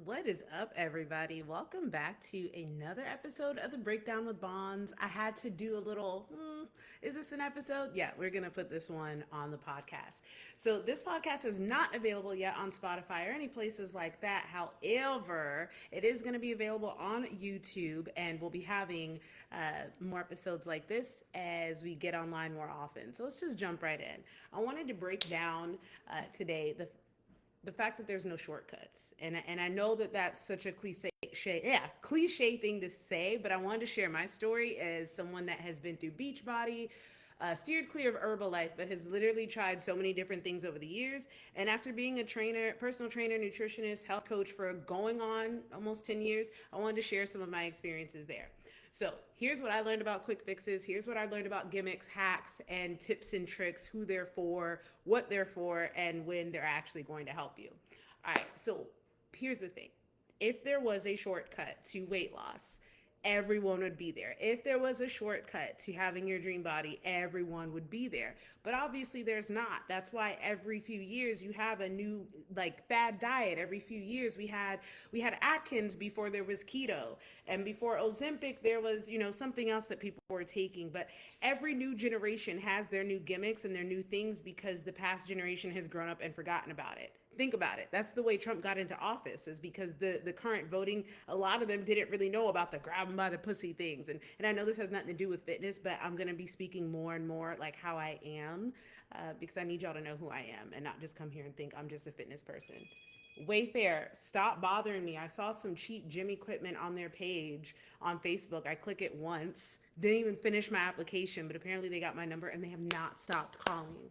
What is up, everybody? Welcome back to another episode of the Breakdown with Bonds. I had to do a little, is this an episode? Yeah, we're going to put this one on the podcast. So, this podcast is not available yet on Spotify or any places like that. However, it is going to be available on YouTube, and we'll be having more episodes like this as we get online more often. So, let's just jump right in. I wanted to break down today the fact that there's no shortcuts, and I know that that's such a cliche thing to say, but I wanted to share my story as someone that has been through Beachbody, steered clear of Herbalife, but has literally tried so many different things over the years. And after being a trainer, personal trainer, nutritionist, health coach for going on almost 10 years, I wanted to share some of my experiences there. So here's what I learned about quick fixes. Here's what I learned about gimmicks, hacks, and tips and tricks, who they're for, what they're for, and when they're actually going to help you. All right, so here's the thing. If there was a shortcut to weight loss, everyone would be there. If there was a shortcut to having your dream body, everyone would be there. But obviously there's not. That's why every few years you have a new fad diet. Every few years we had Atkins before there was keto, and before Ozempic there was, something else that people were taking. But every new generation has their new gimmicks and their new things because the past generation has grown up and forgotten about it. Think about it. That's the way Trump got into office, is because the current voting, a lot of them didn't really know about the grab them by the pussy things. And I know this has nothing to do with fitness, but I'm going to be speaking more and more like how I am, because I need y'all to know who I am and not just come here and think I'm just a fitness person. Wayfair, stop bothering me. I saw some cheap gym equipment on their page on Facebook. I click it once, didn't even finish my application, but apparently they got my number and they have not stopped calling.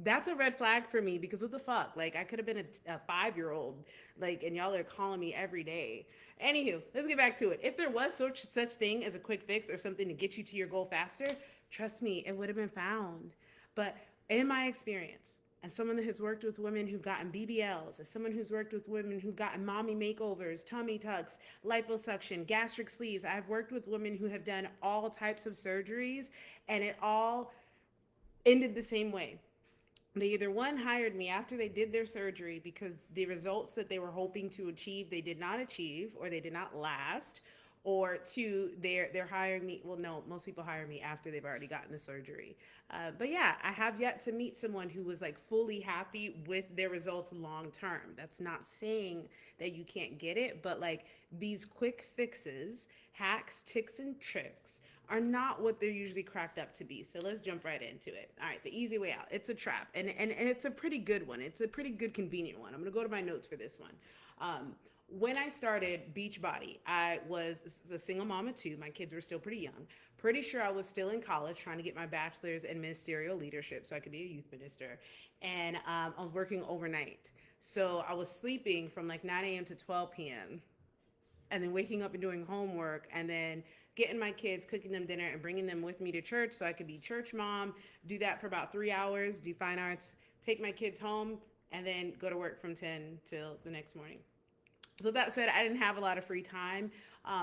That's a red flag for me, because what the fuck? Like, I could have been a 5-year-old, and y'all are calling me every day. Anywho, let's get back to it. If there was such thing as a quick fix or something to get you to your goal faster, trust me, it would have been found. But in my experience, as someone that has worked with women who've gotten BBLs, as someone who's worked with women who've gotten mommy makeovers, tummy tucks, liposuction, gastric sleeves, I've worked with women who have done all types of surgeries, and it all ended the same way. They either one hired me after they did their surgery because the results that they were hoping to achieve they did not achieve, or they did not last, or two, they're hiring me. Well, no, most people hire me after they've already gotten the surgery. But yeah, I have yet to meet someone who was fully happy with their results long term. That's not saying that you can't get it, but these quick fixes, hacks, ticks, and tricks are not what they're usually cracked up to be. So let's jump right into it. All right, the easy way out. It's a trap, and it's a pretty good one. It's a pretty good, convenient one. I'm gonna go to my notes for this one. When I started Beachbody, I was a single mom of two. My kids were still pretty young. Pretty sure I was still in college trying to get my bachelor's in ministerial leadership so I could be a youth minister. And I was working overnight. So I was sleeping from 9 a.m. to 12 p.m., and then waking up and doing homework, and then getting my kids, cooking them dinner, and bringing them with me to church so I could be church mom, do that for about 3 hours, do fine arts, take my kids home, and then go to work from 10 till the next morning. So that said, I didn't have a lot of free time,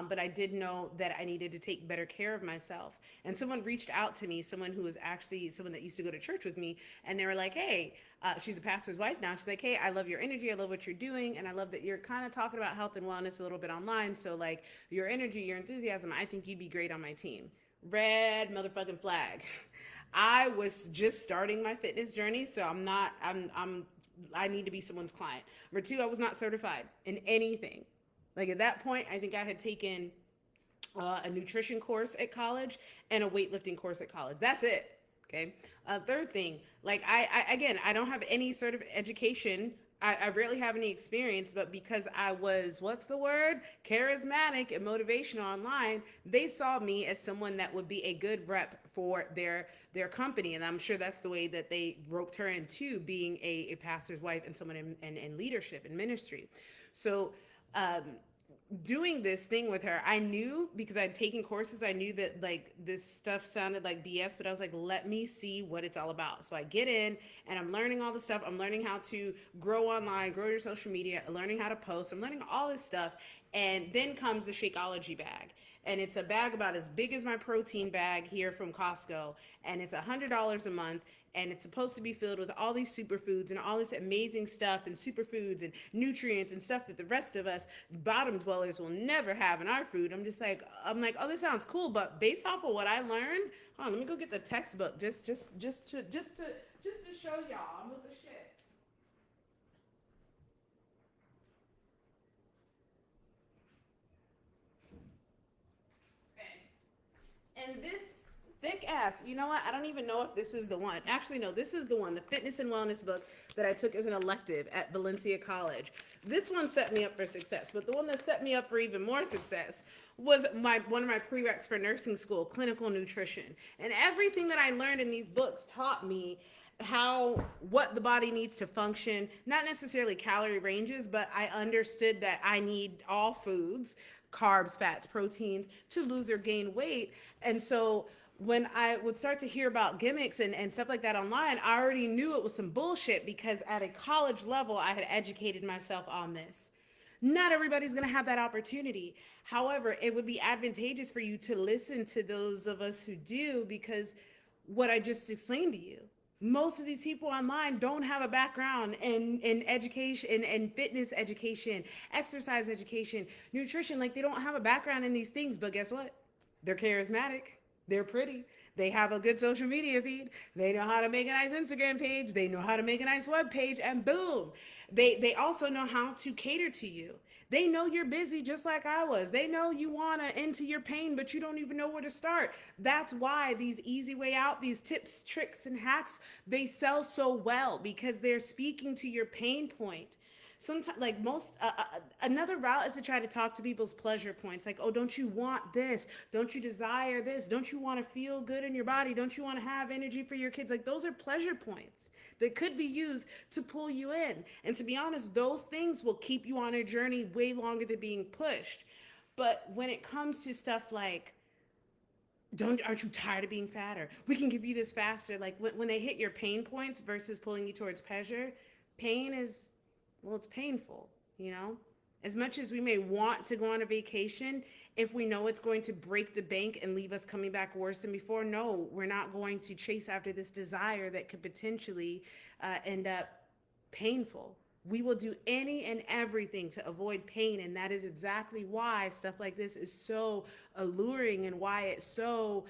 but I did know that I needed to take better care of myself. And someone reached out to me, someone who was actually someone that used to go to church with me, and they were like, hey, she's a pastor's wife now. She's like, hey, I love your energy. I love what you're doing. And I love that you're kind of talking about health and wellness a little bit online. So your energy, your enthusiasm, I think you'd be great on my team. Red motherfucking flag. I was just starting my fitness journey, so I need to be someone's client. Number two, I was not certified in anything. At that point, I think I had taken a nutrition course at college and a weightlifting course at college. That's it. Okay. Third thing, I don't have any sort of education. I rarely have any experience, but because I was, what's the word? Charismatic and motivational online, they saw me as someone that would be a good rep for their company. And I'm sure that's the way that they roped her into being a pastor's wife and someone in leadership and ministry. So, doing this thing with her, I knew, because I'd taken courses, I knew that this stuff sounded like BS, but I was like, let me see what it's all about. So I get in and I'm learning all the stuff. I'm learning how to grow online, grow your social media, learning how to post. I'm learning all this stuff. And then comes the Shakeology bag. And it's a bag about as big as my protein bag here from Costco. And it's $100 a month. and it's supposed to be filled with all these superfoods and all this amazing stuff and superfoods and nutrients and stuff that the rest of us bottom dwellers will never have in our food. I'm like, oh, this sounds cool, but based off of what I learned, hold on, let me go get the textbook just to show y'all what the shit. And this thick ass, you know what? I don't even know if this is the one. Actually, no, this is the one, the fitness and wellness book that I took as an elective at Valencia College. This one set me up for success, but the one that set me up for even more success was one of my prereqs for nursing school, clinical nutrition. And everything that I learned in these books taught me what the body needs to function, not necessarily calorie ranges, but I understood that I need all foods, carbs, fats, proteins, to lose or gain weight. And so when I would start to hear about gimmicks and stuff like that online, I already knew it was some bullshit because at a college level, I had educated myself on this. Not everybody's going to have that opportunity. However, it would be advantageous for you to listen to those of us who do, because what I just explained to you, most of these people online don't have a background in education and fitness education, exercise education, nutrition. Like, they don't have a background in these things, but guess what? They're charismatic. They're pretty. They have a good social media feed. They know how to make a nice Instagram page. They know how to make a nice web page, and boom. They also know how to cater to you. They know you're busy just like I was. They know you want to end to your pain, but you don't even know where to start. That's why these easy way out, these tips, tricks, and hacks, they sell so well, because they're speaking to your pain point. Sometimes, like another route is to try to talk to people's pleasure points. Like, oh, don't you want this? Don't you desire this? Don't you want to feel good in your body? Don't you want to have energy for your kids? Like, those are pleasure points that could be used to pull you in. And to be honest, those things will keep you on a journey way longer than being pushed. But when it comes to stuff like, aren't you tired of being fatter? We can give you this faster. Like, when they hit your pain points versus pulling you towards pleasure, pain is, well, it's painful, you know? As much as we may want to go on a vacation, if we know it's going to break the bank and leave us coming back worse than before, no, we're not going to chase after this desire that could potentially end up painful. We will do any and everything to avoid pain, and that is exactly why stuff like this is so alluring, and why it's so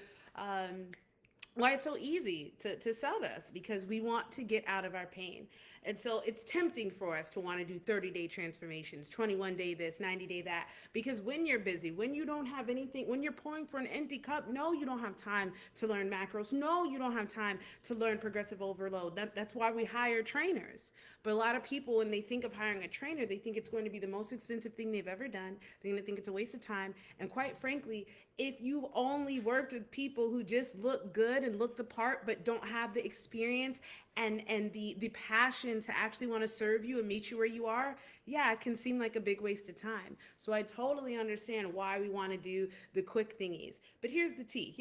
easy to sell to us, because we want to get out of our pain. And so it's tempting for us to want to do 30-day transformations, 21-day this, 90-day that, because when you're busy, when you don't have anything, when you're pouring for an empty cup, no, you don't have time to learn macros. No, you don't have time to learn progressive overload. That's why we hire trainers. But a lot of people, when they think of hiring a trainer, they think it's going to be the most expensive thing they've ever done. They're going to think it's a waste of time. And quite frankly, if you've only worked with people who just look good and look the part, but don't have the experience and the passion to actually want to serve you and meet you where you are, yeah, it can seem like a big waste of time. So I totally understand why we want to do the quick thingies. But here's the tea.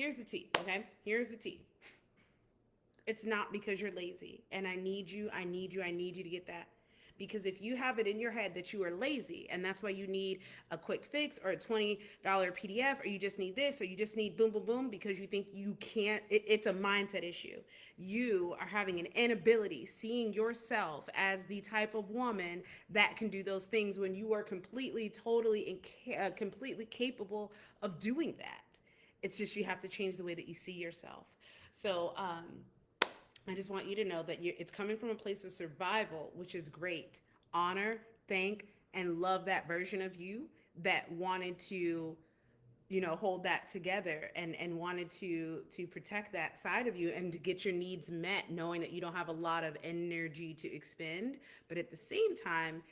Okay? Here's the tea. It's not because you're lazy, and I need you to get that. Because if you have it in your head that you are lazy, and that's why you need a quick fix or a $20 PDF, or you just need this, or you just need boom, boom, boom, because you think you can't, it's a mindset issue. You are having an inability, seeing yourself as the type of woman that can do those things, when you are completely, totally, and completely capable of doing that. It's just, you have to change the way that you see yourself. So, I just want you to know that it's coming from a place of survival, which is great. Honor, thank, and love that version of you that wanted to, hold that together and wanted to protect that side of you and to get your needs met, knowing that you don't have a lot of energy to expend. But at the same time,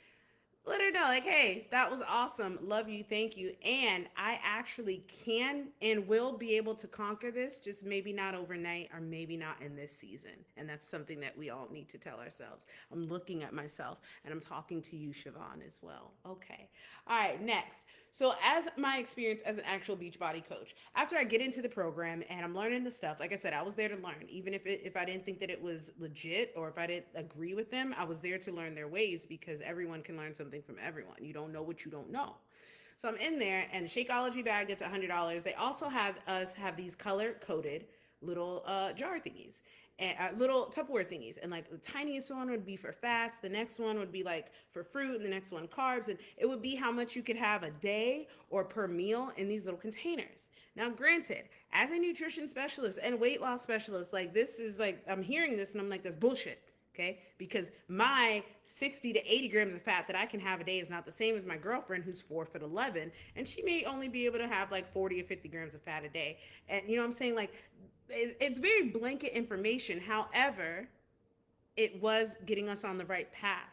let her know, like, hey, that was awesome. Love you. Thank you. And I actually can and will be able to conquer this, just maybe not overnight, or maybe not in this season. And that's something that we all need to tell ourselves. I'm looking at myself, and I'm talking to you, Siobhan, as well. Okay. All right. Next. So as my experience as an actual Beachbody coach, after I get into the program and I'm learning the stuff, like I said, I was there to learn. Even if I didn't think that it was legit, or if I didn't agree with them, I was there to learn their ways, because everyone can learn something from everyone. You don't know what you don't know. So I'm in there, and the Shakeology bag gets $100. They also had us have these color coded little jar thingies. and little Tupperware thingies. And like the tiniest one would be for fats, the next one would be like for fruit, and the next one carbs. And it would be how much you could have a day or per meal in these little containers. Now, granted, as a nutrition specialist and weight loss specialist, like this is like, I'm hearing this and I'm like, that's bullshit. Okay, because my 60 to 80 grams of fat that I can have a day is not the same as my girlfriend who's 4'11", and she may only be able to have like 40 or 50 grams of fat a day. And you know what I'm saying? Like, it's very blanket information. However, it was getting us on the right path.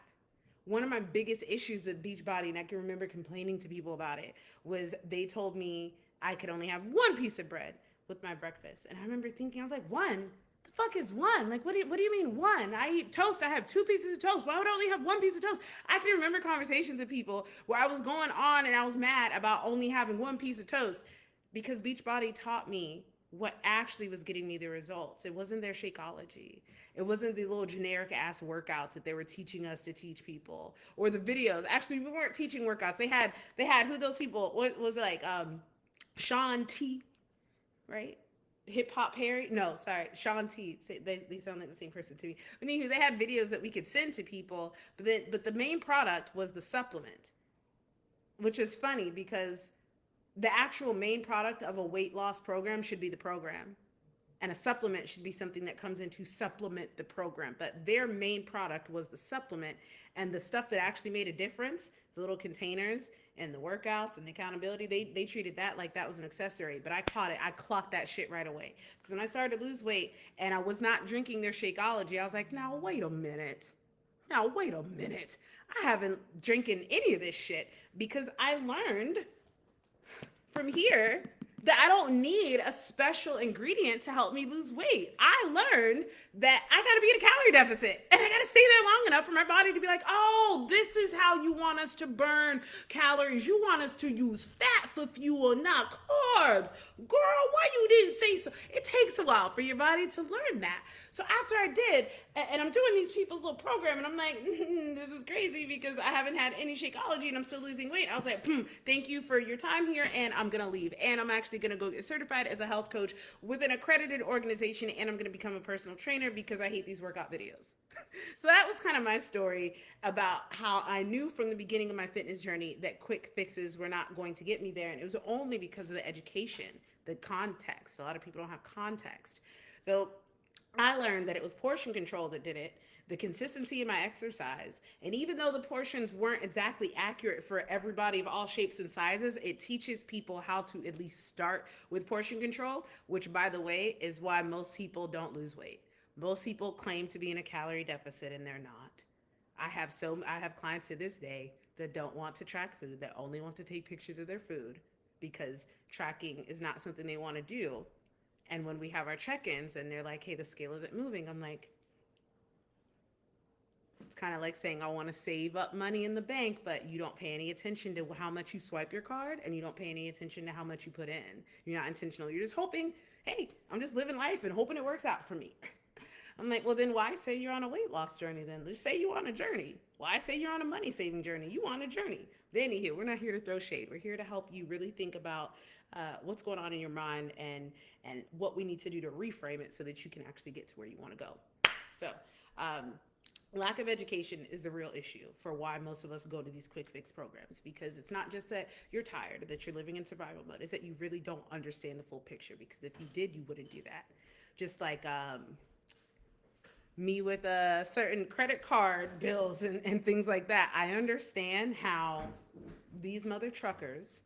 One of my biggest issues with Beachbody, and I can remember complaining to people about it, was they told me I could only have one piece of bread with my breakfast. And I remember thinking, I was like, one? The fuck is one? Like, what do you mean one? I eat toast. I have 2 pieces of toast. Why would I only have one piece of toast? I can remember conversations with people where I was going on and I was mad about only having one piece of toast because Beachbody taught me what actually was getting me the results. It wasn't their Shakeology. It wasn't the little generic ass workouts that they were teaching us to teach people, or the videos. Actually, we weren't teaching workouts. They had who those people, what was it, like Sean T, right? Hip Hop Harry? No, sorry, Sean T. They sound like the same person to me. But anyway, they had videos that we could send to people, but the main product was the supplement, which is funny because the actual main product of a weight loss program should be the program. And a supplement should be something that comes in to supplement the program. But their main product was the supplement, and the stuff that actually made a difference, the little containers and the workouts and the accountability, they treated that like that was an accessory. But I caught it. I clocked that shit right away. Because when I started to lose weight and I was not drinking their Shakeology, I was like, now wait a minute. I haven't drinking any of this shit because I learned from here that I don't need a special ingredient to help me lose weight. I learned that I gotta be in a calorie deficit and I gotta stay there long enough for my body to be like, oh, this is how you want us to burn calories. You want us to use fat for fuel, not carbs. Girl, why you didn't say so? It takes a while for your body to learn that. So after I did, and I'm doing these people's little program, and I'm like, this is crazy because I haven't had any Shakeology and I'm still losing weight. I was like, thank you for your time here, and I'm gonna leave. And I'm actually gonna go get certified as a health coach with an accredited organization, and I'm gonna become a personal trainer because I hate these workout videos. So that was kind of my story about how I knew from the beginning of my fitness journey that quick fixes were not going to get me there. And it was only because of the education, the context. A lot of people don't have context. So I learned that it was portion control that did it, the consistency in my exercise. And even though the portions weren't exactly accurate for everybody of all shapes and sizes, it teaches people how to at least start with portion control, which, by the way, is why most people don't lose weight. Most people claim to be in a calorie deficit and they're not. I have clients to this day that don't want to track food, that only want to take pictures of their food because tracking is not something they want to do. And when we have our check-ins and they're like, hey, the scale isn't moving, I'm like, it's kind of like saying, I want to save up money in the bank, but you don't pay any attention to how much you swipe your card and you don't pay any attention to how much you put in. You're not intentional. You're just hoping, hey, I'm just living life and hoping it works out for me. I'm like, well, then why say you're on a weight loss journey then? Just say you're on a journey. Why say you're on a money saving journey? You on a journey. But anywho, we're not here to throw shade. We're here to help you really think about what's going on in your mind and what we need to do to reframe it so that you can actually get to where you want to go. So lack of education is the real issue for why most of us go to these quick fix programs, because it's not just that you're tired, that you're living in survival mode. It's that you really don't understand the full picture, because if you did, you wouldn't do that. Just like me with a certain credit card bills and things like that. I understand how these mother truckers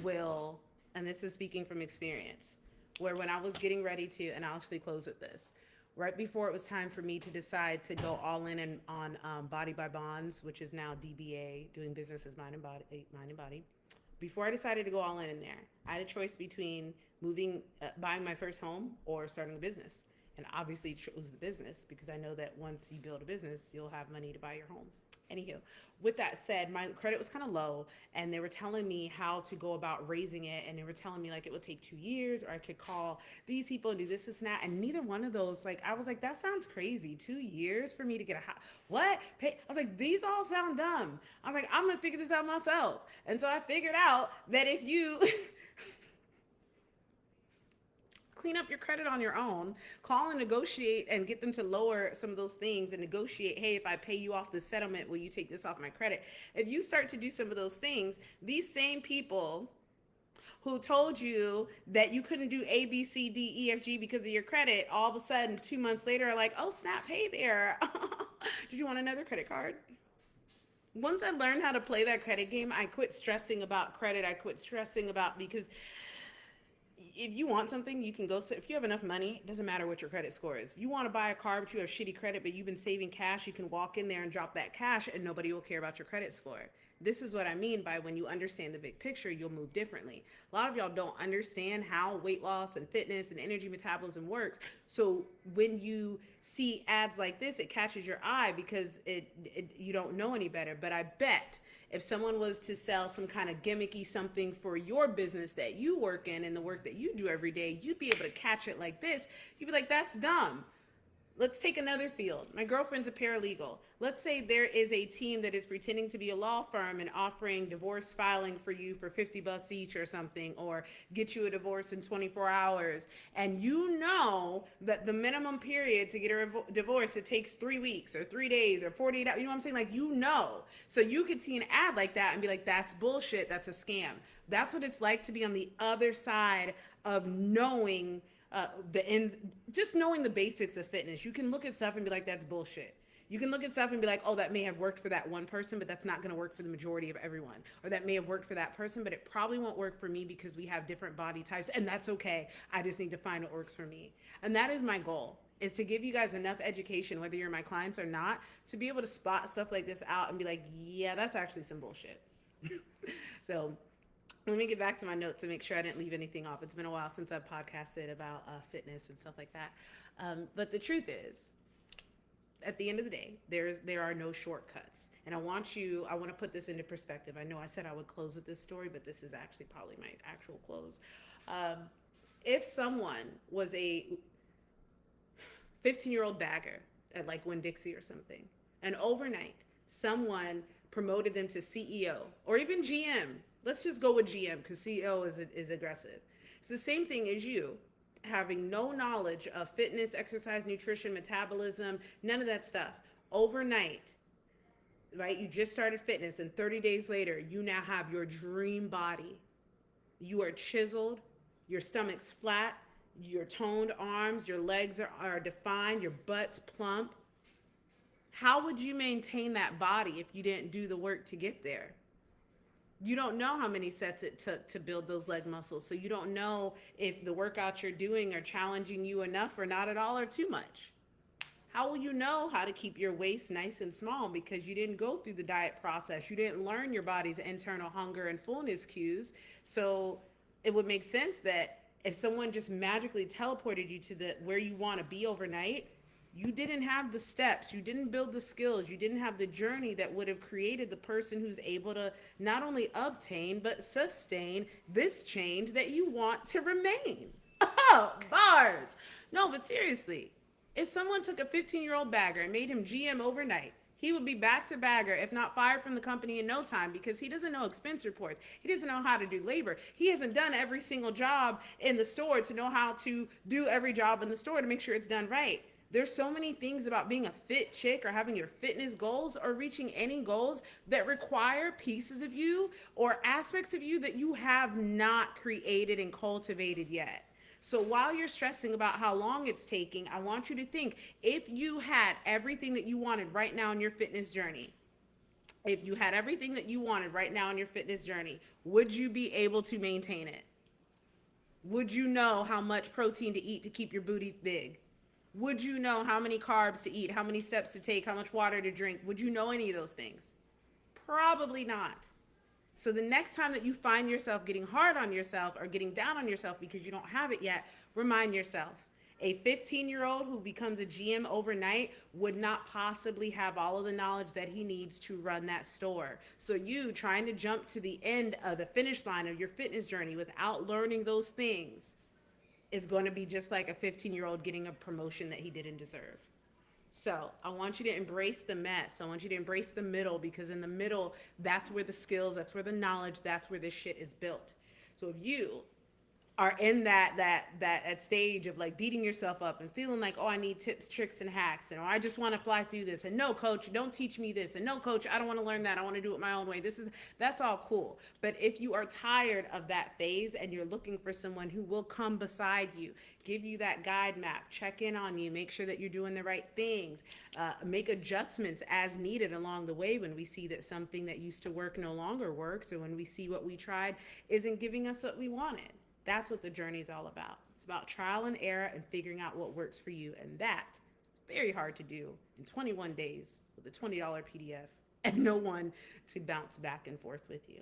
will, and this is speaking from experience, where when I was getting ready to, and I'll actually close with this, right before it was time for me to decide to go all in on Body by Bonds, which is now DBA, doing business as Mind and Body. Before I decided to go all in there, I had a choice between buying my first home or starting a business. And obviously chose the business because I know that once you build a business, you'll have money to buy your home. Anywho, with that said, my credit was kind of low, and they were telling me how to go about raising it, and they were telling me like it would take 2 years, or I could call these people and do this and that, and neither one of those, like, I was like, that sounds crazy. 2 years for me to get a house? What? I was like, these all sound dumb. I was like, I'm gonna figure this out myself. And so I figured out that if you clean up your credit on your own. Call and negotiate and get them to lower some of those things and negotiate, hey, if I pay you off the settlement, will you take this off my credit? If you start to do some of those things, these same people who told you that you couldn't do A, B, C, D, E, F, G because of your credit, all of a sudden 2 months later are like, oh snap, hey there. Did you want another credit card? Once I learned how to play that credit game, I quit stressing about credit. I quit stressing about, because if you want something, you can go. If you have enough money, it doesn't matter what your credit score is. If you want to buy a car, but you have shitty credit, but you've been saving cash, you can walk in there and drop that cash and nobody will care about your credit score. This is what I mean by when you understand the big picture, you'll move differently. A lot of y'all don't understand how weight loss and fitness and energy metabolism works. So when you see ads like this, it catches your eye because you don't know any better. But I bet if someone was to sell some kind of gimmicky something for your business that you work in and the work that you do every day, you'd be able to catch it like this. You'd be like, that's dumb. Let's take another field. My girlfriend's a paralegal. Let's say there is a team that is pretending to be a law firm and offering divorce filing for you for $50 each or something, or get you a divorce in 24 hours. And you know that the minimum period to get a divorce, it takes 3 weeks or 3 days or 48 hours. You know what I'm saying? Like, you know. So you could see an ad like that and be like, that's bullshit. That's a scam. That's what it's like to be on the other side of knowing just knowing the basics of fitness. You can look at stuff and be like, that's bullshit. You can look at stuff and be like, oh, that may have worked for that one person, but that's not going to work for the majority of everyone. Or that may have worked for that person, but it probably won't work for me because we have different body types, and that's okay. I just need to find what works for me. And that is my goal, is to give you guys enough education, whether you're my clients or not, to be able to spot stuff like this out and be like, yeah, that's actually some bullshit. So let me get back to my notes to make sure I didn't leave anything off. It's been a while since I've podcasted about fitness and stuff like that. But the truth is, at the end of the day, there are no shortcuts. And I want to put this into perspective. I know I said I would close with this story, but this is actually probably my actual close. If someone was a 15-year-old bagger at like Winn-Dixie or something, and overnight someone promoted them to CEO or even GM, let's just go with GM because CEO is aggressive. It's the same thing as you having no knowledge of fitness, exercise, nutrition, metabolism, none of that stuff. Overnight, right? You just started fitness and 30 days later, you now have your dream body. You are chiseled, your stomach's flat, your toned arms, your legs are defined, your butt's plump. How would you maintain that body if you didn't do the work to get there? You don't know how many sets it took to build those leg muscles. So you don't know if the workouts you're doing are challenging you enough or not at all or too much. How will you know how to keep your waist nice and small? Because you didn't go through the diet process. You didn't learn your body's internal hunger and fullness cues. So it would make sense that if someone just magically teleported you to where you want to be overnight, you didn't have the steps, you didn't build the skills, you didn't have the journey that would have created the person who's able to not only obtain, but sustain this change that you want to remain. Oh, bars. No, but seriously, if someone took a 15-year-old bagger and made him GM overnight, he would be back to bagger, if not fired from the company in no time, because he doesn't know expense reports. He doesn't know how to do labor. He hasn't done every single job in the store to know how to do every job in the store to make sure it's done right. There's so many things about being a fit chick or having your fitness goals or reaching any goals that require pieces of you or aspects of you that you have not created and cultivated yet. So while you're stressing about how long it's taking, I want you to think, if you had everything that you wanted right now in your fitness journey, if you had everything that you wanted right now in your fitness journey, would you be able to maintain it? Would you know how much protein to eat to keep your booty big? Would you know how many carbs to eat, how many steps to take, how much water to drink? Would you know any of those things? Probably not. So the next time that you find yourself getting hard on yourself or getting down on yourself because you don't have it yet, remind yourself. A 15-year-old who becomes a GM overnight would not possibly have all of the knowledge that he needs to run that store. So you trying to jump to the end of the finish line of your fitness journey without learning those things is going to be just like a 15-year-old getting a promotion that he didn't deserve. So I want you to embrace the mess. I want you to embrace the middle, because in the middle, that's where the skills, that's where the knowledge, that's where this shit is built. So if you are in that stage of like beating yourself up and feeling like, oh, I need tips, tricks, and hacks, and oh, I just want to fly through this, and no, coach, don't teach me this, and no, coach, I don't want to learn that, I want to do it my own way. That's all cool. But if you are tired of that phase and you're looking for someone who will come beside you, give you that guide map, check in on you, make sure that you're doing the right things, make adjustments as needed along the way when we see that something that used to work no longer works, or when we see what we tried isn't giving us what we wanted. That's what the journey is all about. It's about trial and error and figuring out what works for you. And that is very hard to do in 21 days with a $20 PDF and no one to bounce back and forth with you.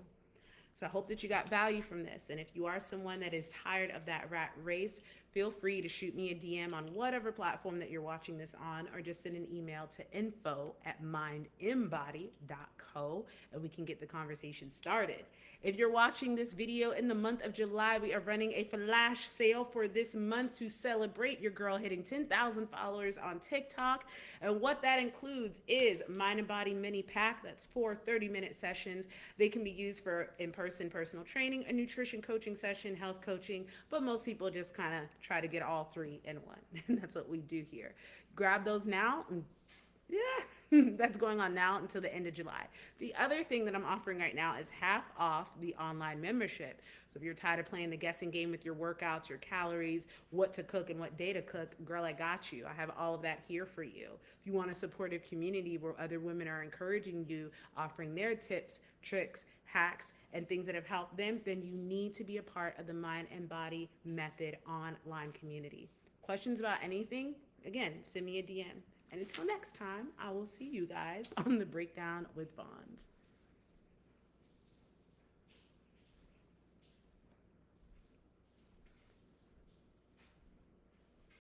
So I hope that you got value from this. And if you are someone that is tired of that rat race, feel free to shoot me a DM on whatever platform that you're watching this on, or just send an email to info@mindembody.co and we can get the conversation started. If you're watching this video in the month of July, we are running a flash sale for this month to celebrate your girl hitting 10,000 followers on TikTok. And what that includes is Mind and Body Mini Pack. That's 4 30-minute sessions. They can be used for in-person personal training, a nutrition coaching session, health coaching, but most people just kind of try to get all three in one. And that's what we do here. Grab those now. Yeah, that's going on now until the end of July. The other thing that I'm offering right now is half off the online membership. So if you're tired of playing the guessing game with your workouts, your calories, what to cook and what day to cook, girl, I got you. I have all of that here for you. If you want a supportive community where other women are encouraging you, offering their tips, tricks, hacks, and things that have helped them, then you need to be a part of the Mind and Body Method online community. Questions about anything? Again, send me a DM. And until next time, I will see you guys on the Breakdown with Bonds.